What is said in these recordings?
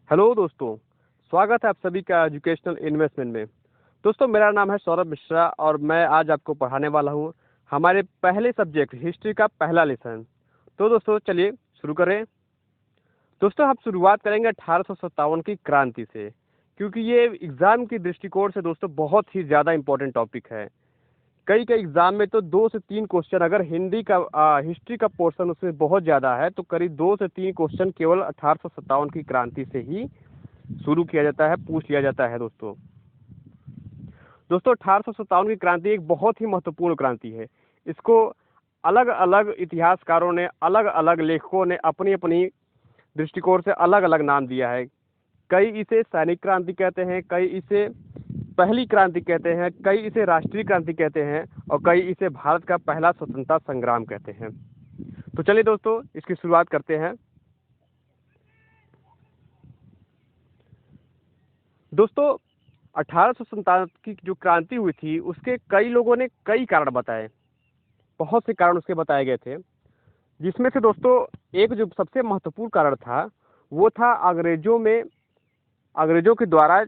Hello दोस्तों, स्वागत है आप सभी का एजुकेशनल इन्वेस्टमेंट में। दोस्तों, मेरा नाम है सौरभ मिश्रा और मैं आज आपको पढ़ाने वाला हूँ हमारे पहले सब्जेक्ट हिस्ट्री का पहला लेसन। तो दोस्तों चलिए शुरू करें। दोस्तों, हम शुरुआत करेंगे 1857 की क्रांति से, क्योंकि ये एग्ज़ाम की दृष्टिकोण से दोस्तों बहुत ही ज़्यादा इम्पोर्टेंट टॉपिक है। कई कई एग्ज़ाम में तो 2 से 3 क्वेश्चन, अगर हिस्ट्री का पोर्शन उसमें बहुत ज़्यादा है तो करीब 2 से 3 क्वेश्चन केवल 1857 की क्रांति से ही शुरू किया जाता है, पूछ लिया जाता है। दोस्तों 1857 की क्रांति एक बहुत ही महत्वपूर्ण क्रांति है। इसको अलग अलग इतिहासकारों ने, अलग अलग लेखकों ने अपनी अपनी दृष्टिकोण से अलग अलग नाम दिया है। कई इसे सैनिक क्रांति कहते हैं, कई इसे पहली क्रांति कहते हैं, कई इसे राष्ट्रीय क्रांति कहते हैं और कई इसे भारत का पहला स्वतंत्रता संग्राम कहते हैं। तो चलिए दोस्तों इसकी शुरुआत करते हैं। दोस्तों 1857 की जो क्रांति हुई थी उसके कई लोगों ने कई कारण बताए, बहुत से कारण उसके बताए गए थे, जिसमें से दोस्तों एक जो सबसे महत्वपूर्ण कारण था वो था अंग्रेजों के द्वारा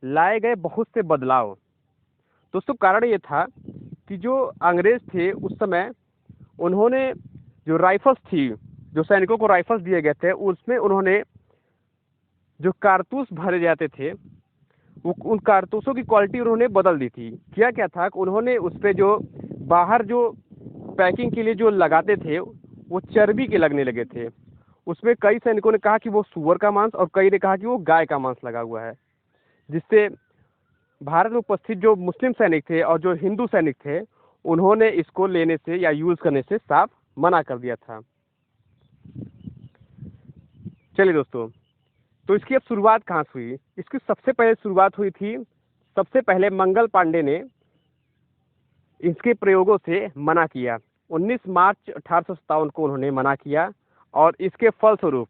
लाए गए बहुत से बदलाव। दोस्तों कारण ये था कि जो अंग्रेज थे उस समय, उन्होंने जो राइफल्स थी, जो सैनिकों को राइफल्स दिए गए थे, उसमें उन्होंने जो कारतूस भरे जाते थे वो उन कारतूसों की क्वालिटी उन्होंने बदल दी थी। किया क्या था कि उन्होंने उस पर जो बाहर जो पैकिंग के लिए जो लगाते थे वो चर्बी के लगने लगे थे। उसमें कई सैनिकों ने कहा कि वो सूअर का मांस और कई ने कहा कि वो गाय का मांस लगा हुआ है, जिससे भारत में उपस्थित जो मुस्लिम सैनिक थे और जो हिंदू सैनिक थे उन्होंने इसको लेने से या यूज़ करने से साफ मना कर दिया था। चलिए दोस्तों, तो इसकी अब शुरुआत कहाँ से हुई? इसकी सबसे पहले शुरुआत हुई थी, सबसे पहले मंगल पांडे ने इसके प्रयोगों से मना किया। 19 मार्च 1857 को उन्होंने मना किया और इसके फलस्वरूप,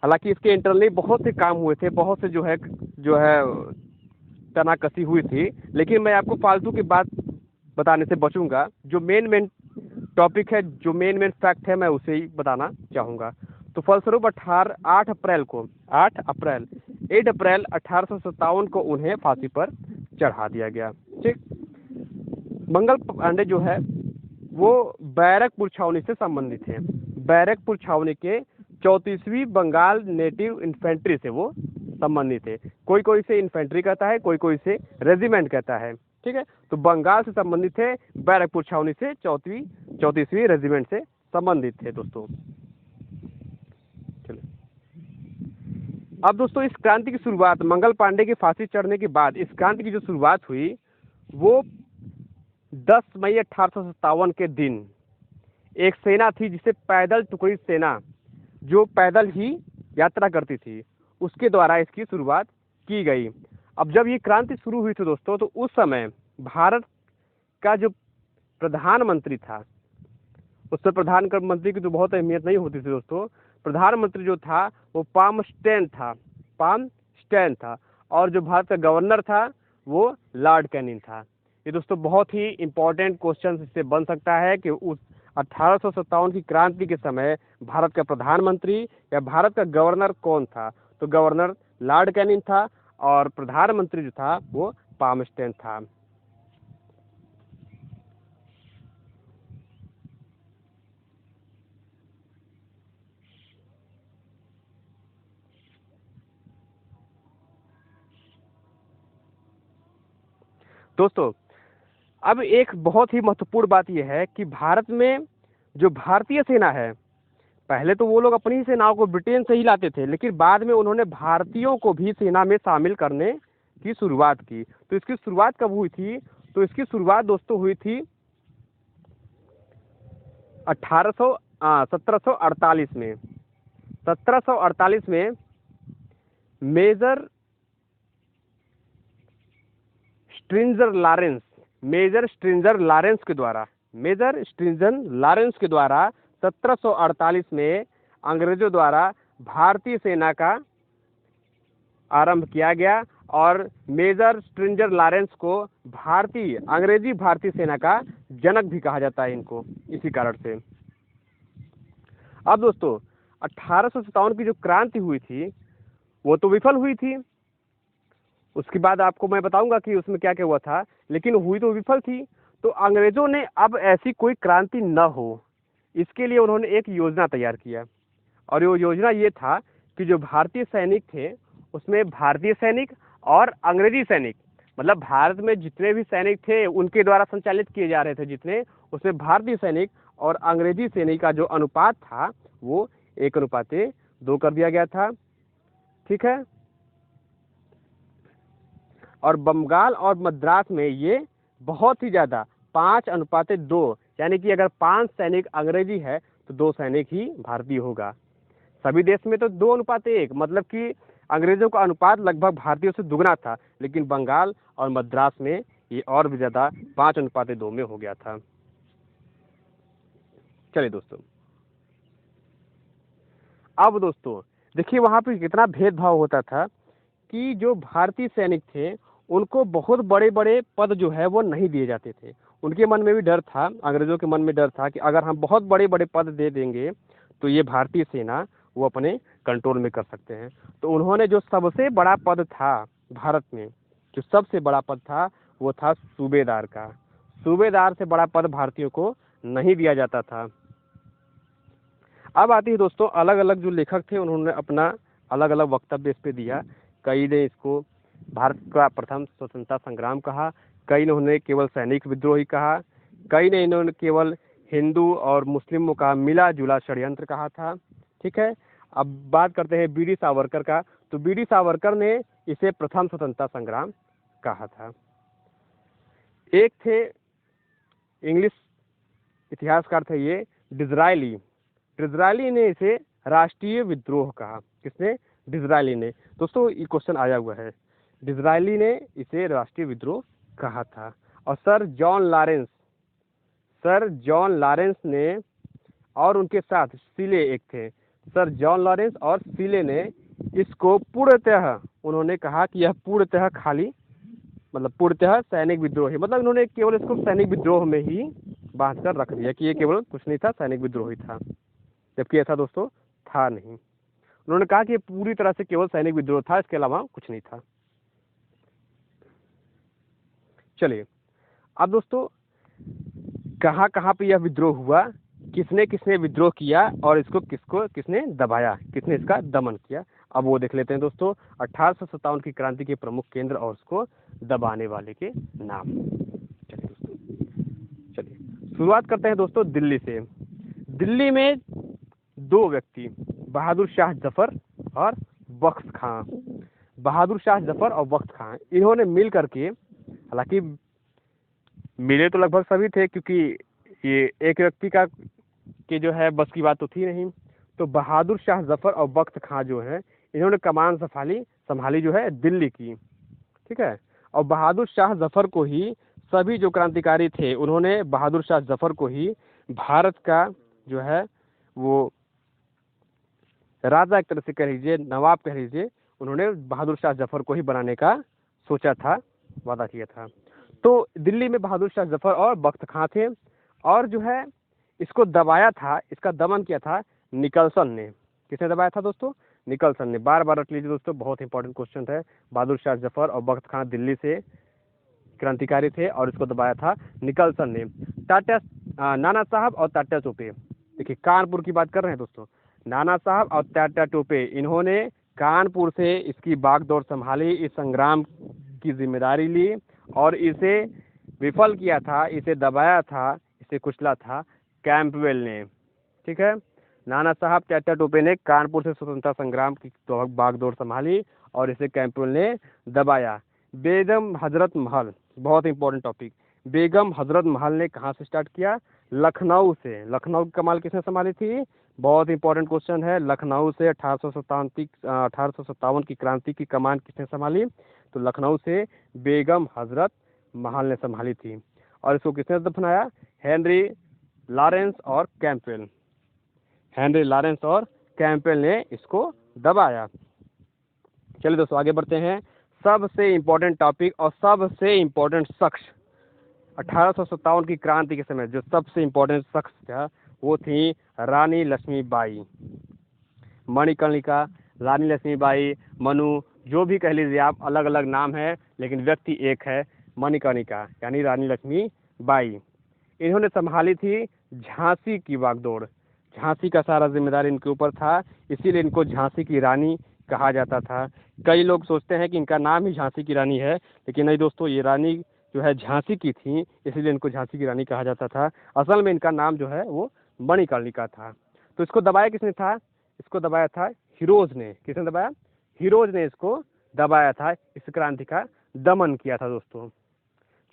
हालांकि इसके इंटरनली बहुत से काम हुए थे, बहुत से जो है तनाकसी हुई थी, लेकिन मैं आपको फालतू की बात बताने से बचूंगा। जो मेन टॉपिक है, जो मेन फैक्ट है, मैं उसे ही बताना चाहूँगा। तो फलस्वरूप 8 अप्रैल 8 अप्रैल 1857 को उन्हें फांसी पर चढ़ा दिया गया। ठीक। मंगल पांडे जो है वो बैरकपुर छावनी से संबंधित है। बैरकपुर छावनी के 34वीं बंगाल नेटिव इन्फेंट्री से वो संबंधित है। कोई कोई से इन्फेंट्री कहता है, कोई कोई से रेजिमेंट कहता है। ठीक है, तो बंगाल से संबंधित है, बैरकपुर छावनी से 34वीं रेजिमेंट से संबंधित है। दोस्तों चलिए अब दोस्तों इस क्रांति की शुरुआत, मंगल पांडे की फांसी चढ़ने के बाद इस क्रांति की जो शुरुआत हुई वो 10 मई 1857 के दिन एक सेना थी जिसे पैदल टुकड़ी सेना, जो पैदल ही यात्रा करती थी, उसके द्वारा इसकी शुरुआत की गई। अब जब ये क्रांति शुरू हुई थी दोस्तों, तो उस समय भारत का जो प्रधानमंत्री था, उस पर प्रधानमंत्री की तो बहुत अहमियत नहीं होती थी दोस्तों। प्रधानमंत्री जो था वो पामस्टैन था और जो भारत का गवर्नर था वो लॉर्ड कैनिंग था। ये दोस्तों बहुत ही इम्पोर्टेंट क्वेश्चन इससे बन सकता है कि उस 1857 की क्रांति के समय भारत का प्रधानमंत्री या भारत का गवर्नर कौन था? तो गवर्नर लॉर्ड कैनिंग था और प्रधानमंत्री जो था वो पामस्टैन था। दोस्तों अब एक बहुत ही महत्वपूर्ण बात यह है कि भारत में जो भारतीय सेना है, पहले तो वो लोग अपनी ही सेनाओं को ब्रिटेन से ही लाते थे, लेकिन बाद में उन्होंने भारतीयों को भी सेना में शामिल करने की शुरुआत की। तो इसकी शुरुआत कब हुई थी? तो इसकी शुरुआत दोस्तों हुई थी 1748 में। 1748 में मेजर स्ट्रिंजर लॉरेंस के द्वारा 1748 में अंग्रेजों द्वारा भारतीय सेना का आरंभ किया गया और मेजर स्ट्रिंजर लॉरेंस को अंग्रेजी भारतीय सेना का जनक भी कहा जाता है इनको, इसी कारण से। अब दोस्तों 1857 की जो क्रांति हुई थी वो तो विफल हुई थी। उसके बाद आपको मैं बताऊंगा कि उसमें क्या क्या हुआ था, लेकिन हुई तो विफल थी। तो अंग्रेजों ने अब ऐसी कोई क्रांति न हो, इसके लिए उन्होंने एक योजना तैयार किया। और वो योजना ये था कि जो भारतीय सैनिक थे उसमें भारतीय सैनिक और अंग्रेजी सैनिक, मतलब भारत में जितने भी सैनिक थे उनके द्वारा संचालित किए जा रहे थे जितने, उसमें भारतीय सैनिक और अंग्रेजी सैनिक का जो अनुपात था वो 1:2 कर दिया गया था। ठीक है। और बंगाल और मद्रास में ये बहुत ही ज़्यादा 5:2, यानी कि अगर 5 सैनिक अंग्रेजी है तो 2 सैनिक ही भारतीय होगा। सभी देश में तो 2:1, मतलब कि अंग्रेजों का अनुपात लगभग भारतीयों से दुगना था, लेकिन बंगाल और मद्रास में ये और भी ज़्यादा 5:2 में हो गया था। चलिए दोस्तों, अब दोस्तों देखिए वहाँ पे कितना भेदभाव होता था कि जो भारतीय सैनिक थे उनको बहुत बड़े बड़े पद जो है वो नहीं दिए जाते थे। उनके मन में भी डर था, अंग्रेजों के मन में डर था कि अगर हम बहुत बड़े बड़े पद दे देंगे तो ये भारतीय सेना वो अपने कंट्रोल में कर सकते हैं। तो उन्होंने जो सबसे बड़ा पद था भारत में, जो सबसे बड़ा पद था वो था सूबेदार का। सूबेदार से बड़ा पद भारतीयों को नहीं दिया जाता था। अब आती है दोस्तों, अलग अलग जो लेखक थे उन्होंने अपना अलग अलग वक्तव्य इस पे दिया। कई ने इसको भारत का प्रथम स्वतंत्रता संग्राम कहा, कई ने उन्हें केवल सैनिक विद्रोह ही कहा, कई ने इन्होंने केवल हिंदू और मुस्लिमों का मिला जुला षड्यंत्र कहा था। ठीक है। अब बात करते हैं बीडी सावरकर का। तो बीडी सावरकर ने इसे प्रथम स्वतंत्रता संग्राम कहा था। एक थे इंग्लिश इतिहासकार थे ये डिज़रायली। डिज़रायली ने इसे राष्ट्रीय विद्रोह कहा। किसने? डिज़रायली ने। दोस्तों ये क्वेश्चन आया हुआ है, डिज़रायली ने इसे राष्ट्रीय विद्रोह कहा था। और सर जॉन लॉरेंस ने और उनके साथ सीले एक थे, सर जॉन लॉरेंस और सीले ने इसको पूर्णतः उन्होंने कहा कि यह पूर्णतः खाली, मतलब पूर्णतः सैनिक विद्रोह है। मतलब इन्होंने केवल इसको सैनिक विद्रोह में ही बांध कर रख दिया कि ये केवल कुछ नहीं था, सैनिक विद्रोह ही था, जबकि ऐसा दोस्तों था नहीं। उन्होंने कहा कि ये पूरी तरह से केवल सैनिक विद्रोह था, इसके अलावा कुछ नहीं था। चलिए अब दोस्तों, कहाँ कहाँ पे यह विद्रोह हुआ, किसने किसने विद्रोह किया और इसको किसने दबाया, किसने इसका दमन किया, अब वो देख लेते हैं दोस्तों। 1857 की क्रांति के प्रमुख केंद्र और उसको दबाने वाले के नाम। चलिए दोस्तों, चलिए शुरुआत करते हैं दोस्तों दिल्ली से। दिल्ली में 2 व्यक्ति, बहादुर शाह जफर और बख्श खां। बहादुर शाह जफर और बख्श खां, इन्होंने मिल करके, हालांकि मिले तो लगभग सभी थे क्योंकि ये एक व्यक्ति का कि जो है बस की बात तो थी नहीं। तो बहादुर शाह जफर और बख्श खां जो है इन्होंने कमान संभाली जो है दिल्ली की। ठीक है। और बहादुर शाह जफर को ही, सभी जो क्रांतिकारी थे उन्होंने बहादुर शाह जफर को ही भारत का जो है वो राजा एक तरह से कह लीजिए, नवाब कह लीजिए, उन्होंने बहादुर शाह जफर को ही बनाने का सोचा था, वादा किया था। तो दिल्ली में बहादुर शाह जफर और बख्श खां थे। और जो है इसको दबाया था, इसका दमन किया था निकलसन ने। किसने दबाया था दोस्तों? निकलसन ने। बार बार रख लीजिए दोस्तों, बहुत इंपॉर्टेंट क्वेश्चन है। बहादुर शाह जफर और बख्श खां दिल्ली से क्रांतिकारी थे और इसको दबाया था निकलसन ने। नाना साहब और टाटा टोपे, देखिए कानपुर की बात कर रहे हैं दोस्तों। नाना साहब और टाटा टोपे, इन्होंने कानपुर से इसकी बागडोर संभाली, इस संग्राम की जिम्मेदारी ली और इसे विफल किया था, इसे दबाया था, इसे कुचला था कैंपवेल ने। ठीक है। नाना साहब टाटा टोपे ने कानपुर से स्वतंत्रता संग्राम की बागडोर संभाली और इसे कैंपवेल ने दबाया। बेगम हजरत महल, बहुत इंपॉर्टेंट टॉपिक। बेगम हजरत महल ने कहाँ से स्टार्ट किया? लखनऊ से। लखनऊ की कमान किसने संभाली थी? बहुत इंपॉर्टेंट क्वेश्चन है। लखनऊ से 1857 की क्रांति की कमान किसने संभाली? तो लखनऊ से बेगम हजरत महल ने संभाली थी। और इसको किसने दफनाया? हेनरी लॉरेंस और कैंपवेल। हेनरी लॉरेंस और कैंपवेल ने इसको दबाया। चलिए दोस्तों आगे बढ़ते हैं। सबसे इम्पोर्टेंट टॉपिक और सबसे इम्पोर्टेंट शख्स 1857 की क्रांति के समय जो सबसे इम्पोर्टेंट शख्स था वो थी रानी लक्ष्मीबाई। मणिकर्णिका रानी लक्ष्मीबाई, मनु, जो भी कह लीजिए आप, अलग अलग नाम है लेकिन व्यक्ति एक है, मणिकर्णिका यानी रानी लक्ष्मीबाई। इन्होंने संभाली थी झांसी की बागडोर। झांसी का सारा जिम्मेदारी इनके ऊपर था, इसीलिए इनको झांसी की रानी कहा जाता था। कई लोग सोचते हैं कि इनका नाम ही झांसी की रानी है, लेकिन नहीं दोस्तों, ये रानी जो है झांसी की थी, इसीलिए इनको झांसी की रानी कहा जाता था। असल में इनका नाम जो है वो मणिकर्णिका था। तो इसको दबाया किसने था? इसको दबाया था हिरोज ने। किसने दबाया? हिरोज ने इसको दबाया था, इस क्रांति का दमन किया था दोस्तों।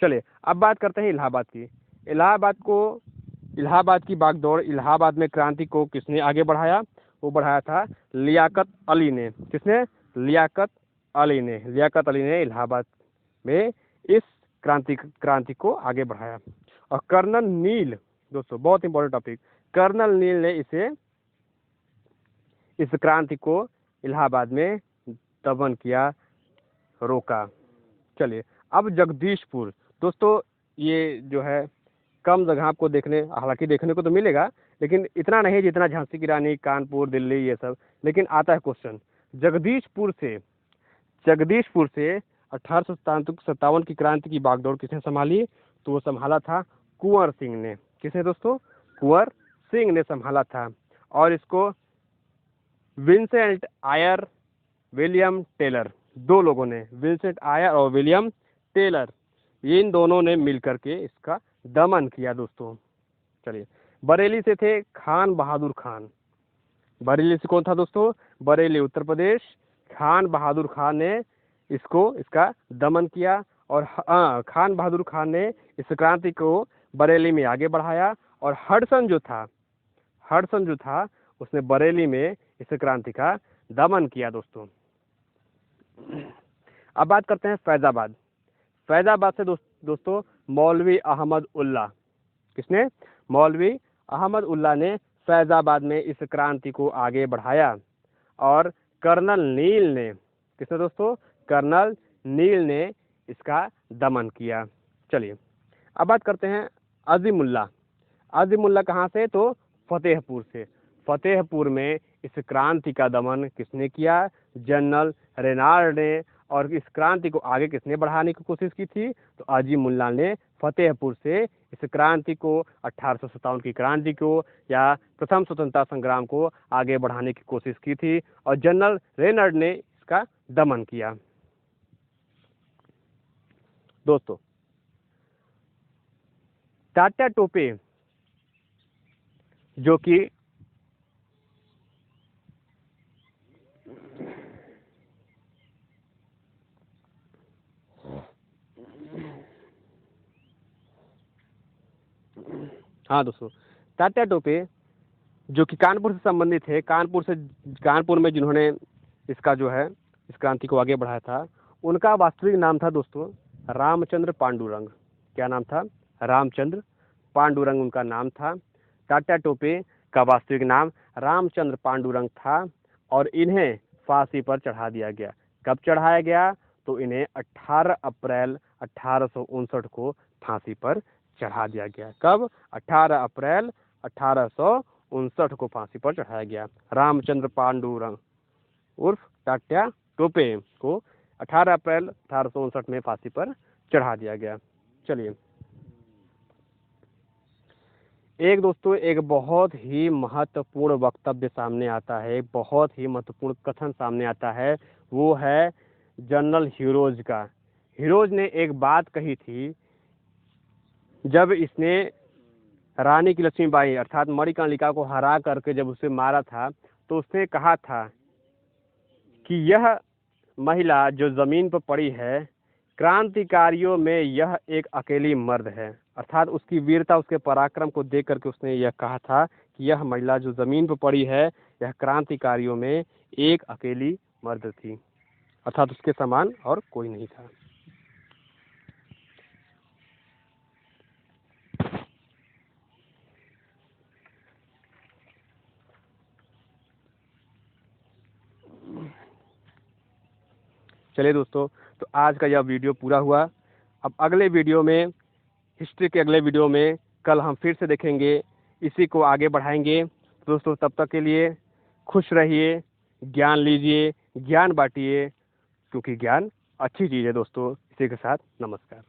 चलिए अब बात करते हैं इलाहाबाद की। इलाहाबाद की बागडोर, इलाहाबाद में क्रांति को किसने आगे बढ़ाया? वो बढ़ाया था लियाकत अली ने। किसने? लियाकत अली ने। लियाकत अली ने इलाहाबाद में इस क्रांति को आगे बढ़ाया। और कर्नल नील, दोस्तों बहुत इंपॉर्टेंट टॉपिक, कर्नल नील ने इस क्रांति को इलाहाबाद में दमन किया, रोका। चलिए अब जगदीशपुर, दोस्तों ये जो है कम जगह आपको हालांकि देखने को तो मिलेगा, लेकिन इतना नहीं जितना झांसी की रानी, कानपुर, दिल्ली, ये सब। लेकिन आता है क्वेश्चन, जगदीशपुर से 1857 की क्रांति की बागडोर किसने संभाली? तो वो संभाला था कुंवर सिंह ने। किसने दोस्तों? कुंवर सिंह ने संभाला था। और इसको विंसेंट आयर, विलियम टेलर, दो लोगों ने, विंसेंट आयर और विलियम टेलर, इन दोनों ने मिलकर के इसका दमन किया दोस्तों। चलिए बरेली से थे खान बहादुर खान। बरेली से कौन था दोस्तों? बरेली उत्तर प्रदेश। खान बहादुर खान ने इसका दमन किया। और खान बहादुर खान ने इस क्रांति को बरेली में आगे बढ़ाया। और हडसन जो था उसने बरेली में इस क्रांति का दमन किया दोस्तों। अब बात करते हैं फैजाबाद। फैजाबाद से दोस्तों मौलवी अहमद उल्ला। किसने? मौलवी अहमद उल्ला ने फैजाबाद में इस क्रांति को आगे बढ़ाया। और कर्नल नील ने, किसने दोस्तों? कर्नल नील ने इसका दमन किया। चलिए अब बात करते हैं अजीमुल्ला। अजीमुल्ला कहाँ से? तो फतेहपुर से। फतेहपुर में इस क्रांति का दमन किसने किया? जनरल रेनाल्ड ने। और इस क्रांति को आगे किसने बढ़ाने की कोशिश की थी? तो अजीमुल्ला ने फतेहपुर से इस क्रांति को, 1857 की क्रांति को या प्रथम स्वतंत्रता संग्राम को आगे बढ़ाने की कोशिश की थी। और जनरल रेनाल्ड ने इसका दमन किया दोस्तों। तात्या टोपे, जो कि हाँ दोस्तों, तात्या टोपे जो कि कानपुर से संबंधित है, कानपुर में जिन्होंने इसका जो है इस क्रांति को आगे बढ़ाया था, उनका वास्तविक नाम था दोस्तों रामचंद्र पांडुरंग। क्या नाम था? रामचंद्र पांडुरंग उनका नाम था। तात्या टोपे का वास्तविक नाम रामचंद्र पांडुरंग था। और इन्हें फांसी पर चढ़ा दिया गया। कब चढ़ाया गया? तो इन्हें 18 अप्रैल 1859 को फांसी पर चढ़ा दिया गया। कब? 18 अप्रैल 1859 को फांसी पर चढ़ाया गया। रामचंद्र पांडुरंग उर्फ तात्या टोपे को 18 अप्रैल 1859 में फांसी पर चढ़ा दिया गया। चलिए एक बहुत ही महत्वपूर्ण वक्तव्य सामने आता है, बहुत ही महत्वपूर्ण कथन सामने आता है, वो है जनरल हिरोज का। हिरोज ने एक बात कही थी जब इसने रानी की लक्ष्मीबाई अर्थात मणिकर्णिका को हरा करके जब उसे मारा था, तो उसने कहा था कि यह महिला जो जमीन पर पड़ी है, क्रांतिकारियों में यह एक अकेली मर्द है। अर्थात उसकी वीरता, उसके पराक्रम को देख करके उसने यह कहा था कि यह महिला जो जमीन पर पड़ी है, यह क्रांतिकारियों में एक अकेली मर्द थी। अर्थात उसके समान और कोई नहीं था। चलिए दोस्तों, तो आज का यह वीडियो पूरा हुआ। अब अगले वीडियो में, हिस्ट्री के अगले वीडियो में कल हम फिर से देखेंगे, इसी को आगे बढ़ाएंगे। दोस्तों तब तक के लिए खुश रहिए, ज्ञान लीजिए, ज्ञान बांटिए, क्योंकि ज्ञान अच्छी चीज़ है दोस्तों। इसी के साथ नमस्कार।